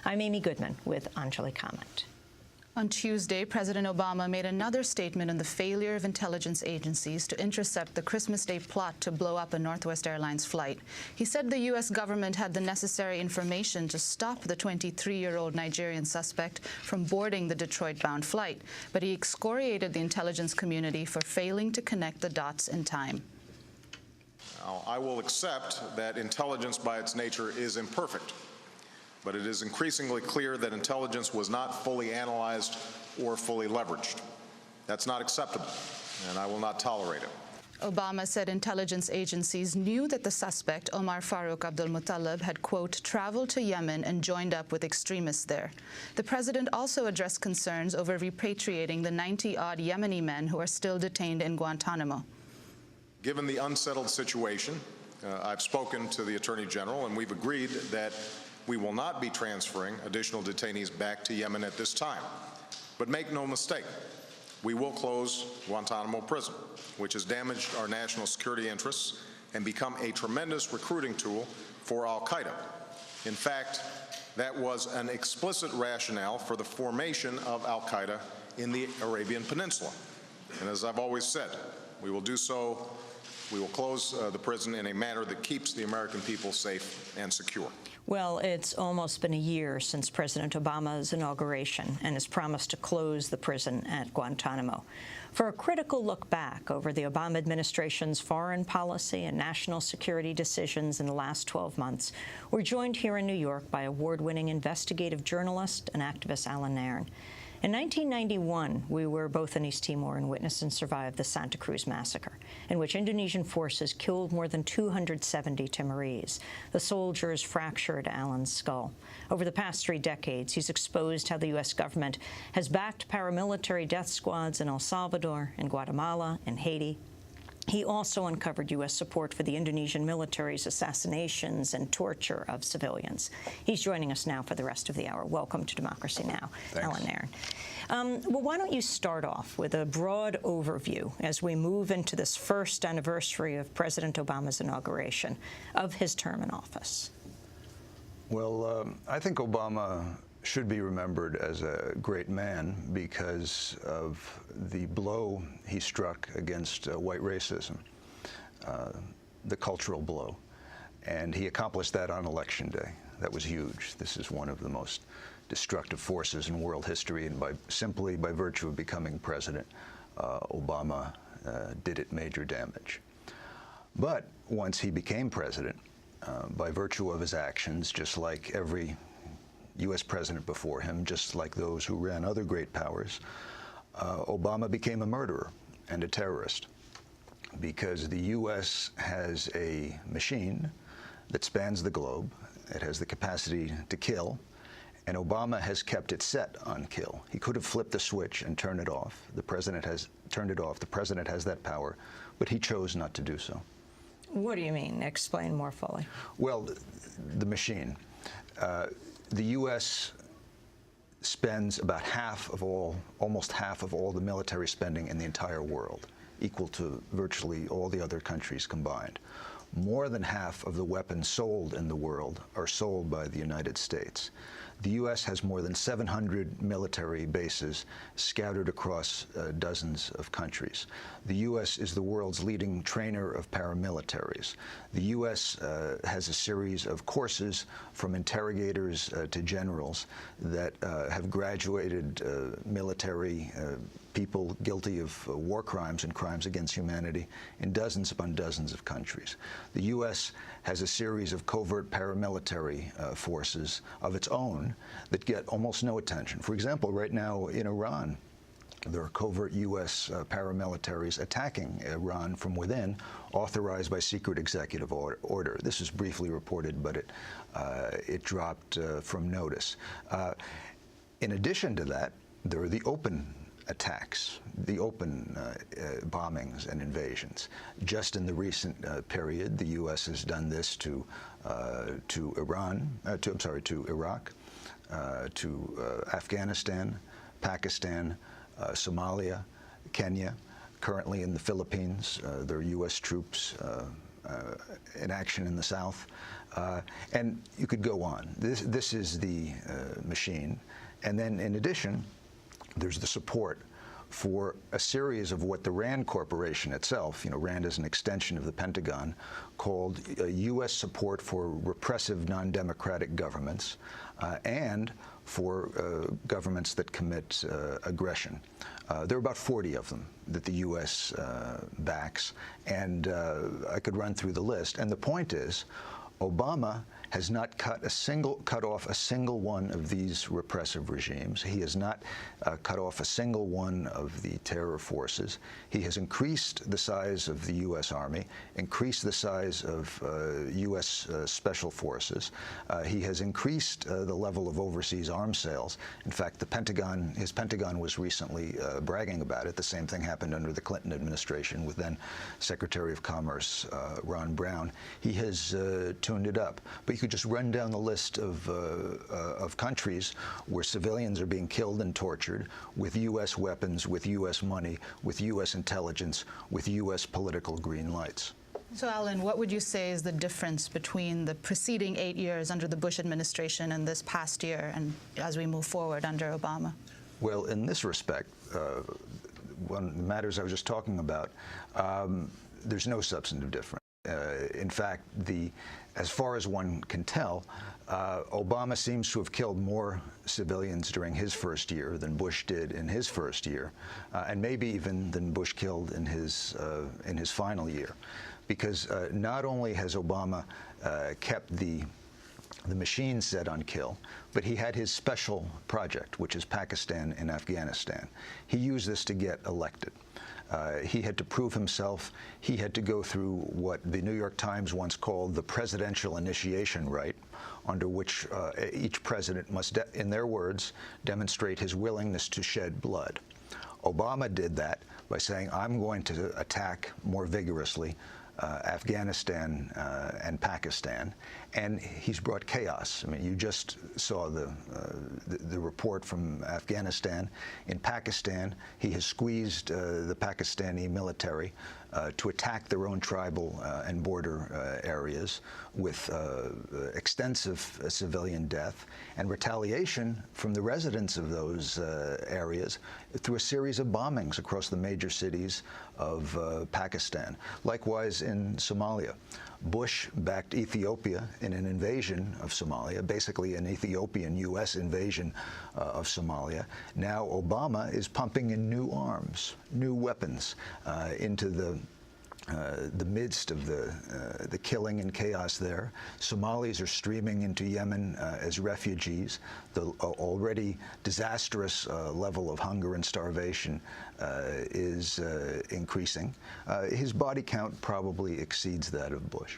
I'm Amy Goodman with Anjali Comment. On Tuesday, President Obama made another statement on the failure of intelligence agencies to intercept the Christmas Day plot to blow up a Northwest Airlines flight. He said the U.S. government had the necessary information to stop the 23-year-old Nigerian suspect from boarding the Detroit-bound flight, but he excoriated the intelligence community for failing to connect the dots in time. Now, I will accept that intelligence by its nature is imperfect, but it is increasingly clear that intelligence was not fully analyzed or fully leveraged. That's not acceptable, and I will not tolerate it. Obama said intelligence agencies knew that the suspect, Omar Farouk Abdulmutallab, had, quote, traveled to Yemen and joined up with extremists there. The president also addressed concerns over repatriating the 90-odd Yemeni men who are still detained in Guantanamo. Given the unsettled situation, I've spoken to the Attorney General, and we've agreed that we will not be transferring additional detainees back to Yemen at this time. But make no mistake, we will close Guantanamo prison, which has damaged our national security interests and become a tremendous recruiting tool for al-Qaeda. In fact, that was an explicit rationale for the formation of al-Qaeda in the Arabian Peninsula. And as I've always said, we will do so. We will close the prison in a manner that keeps the American people safe and secure. Well, it's almost been a year since President Obama's inauguration and his promise to close the prison at Guantanamo. For a critical look back over the Obama administration's foreign policy and national security decisions in the last 12 months, we're joined here in New York by award-winning investigative journalist and activist Allan Nairn. In 1991, we were both in East Timor and witnessed and survived the Santa Cruz massacre, in which Indonesian forces killed more than 270 Timorese. The soldiers fractured Allan's skull. Over the past 3 decades, he's exposed how the U.S. government has backed paramilitary death squads in El Salvador, in Guatemala, and Haiti. He also uncovered U.S. support for the Indonesian military's assassinations and torture of civilians. He's joining us now for the rest of the hour. Welcome to Democracy Now!, Thanks. Allan Nairn. Well, why don't you start off with a broad overview as we move into this first anniversary of President Obama's inauguration of his term in office? Well, I think Obama should be remembered as a great man because of the blow he struck against white racism, the cultural blow. And he accomplished that on Election Day. That was huge. This is one of the most destructive forces in world history, and simply by virtue of becoming president, Obama did it major damage. But once he became president, by virtue of his actions, just like every U.S. president before him, just like those who ran other great powers, Obama became a murderer and a terrorist, because the U.S. has a machine that spans the globe. It has the capacity to kill, and Obama has kept it set on kill. He could have flipped the switch and turned it off. The president has turned it off. The president has that power, but he chose not to do so. What do you mean? Explain more fully. Well, the machine. The U.S. spends about almost half of all the military spending in the entire world, equal to virtually all the other countries combined. More than half of the weapons sold in the world are sold by the United States. The U.S. has more than 700 military bases scattered across dozens of countries. The U.S. is the world's leading trainer of paramilitaries. The U.S. has a series of courses from interrogators to generals that have graduated military people guilty of war crimes and crimes against humanity in dozens upon dozens of countries. The U.S. has a series of covert paramilitary forces of its own that get almost no attention. For example, right now in Iran, there are covert U.S. paramilitaries attacking Iran from within, authorized by secret executive order. This is briefly reported, but it dropped from notice. In addition to that, there are the open attacks, the open bombings and invasions. Just in the recent period, the U.S. has done this to Iraq, to Afghanistan, Pakistan, Somalia, Kenya. Currently in the Philippines, there are U.S. troops in action in the South. And you could go on. This is the machine. And then in addition, there's the support for a series of what the RAND Corporation itself, RAND is an extension of the Pentagon, called U.S. support for repressive non-democratic governments and for governments that commit aggression. There are about 40 of them that the U.S. backs, and I could run through the list. And the point is, Obama has not cut off a single one of these repressive regimes. He has not cut off a single one of the terror forces. He has increased the size of the U.S. Army, increased the size of U.S. special forces. He has increased the level of overseas arms sales. In fact, his Pentagon was recently bragging about it. The same thing happened under the Clinton administration with then Secretary of Commerce Ron Brown. He has tuned it up. But you could just run down the list of countries where civilians are being killed and tortured with U.S. weapons, with U.S. money, with U.S. intelligence, with U.S. political green lights. So, Allan, what would you say is the difference between the preceding 8 years under the Bush administration and this past year, and as we move forward under Obama? Well, in this respect, one of the matters I was just talking about, there's no substantive difference. In fact, as far as one can tell, Obama seems to have killed more civilians during his first year than Bush did in his first year, and maybe even than Bush killed in his final year, because not only has Obama kept the machine set on kill, but he had his special project, which is Pakistan and Afghanistan. He used this to get elected. He had to prove himself. He had to go through what the New York Times once called the presidential initiation rite, under which each president must, in their words, demonstrate his willingness to shed blood. Obama did that by saying, I'm going to attack more vigorously Afghanistan and Pakistan, and he's brought chaos. I mean, you just saw the report from Afghanistan. In Pakistan, he has squeezed the Pakistani military to attack their own tribal and border areas with extensive civilian death and retaliation from the residents of those areas through a series of bombings across the major cities of Pakistan. Likewise in Somalia. Bush backed Ethiopia in an invasion of Somalia, basically an Ethiopian U.S. invasion of Somalia. Now Obama is pumping in new arms, new weapons into the midst of the killing and chaos there. Somalis are streaming into Yemen as refugees. The already disastrous level of hunger and starvation is increasing. His body count probably exceeds that of Bush.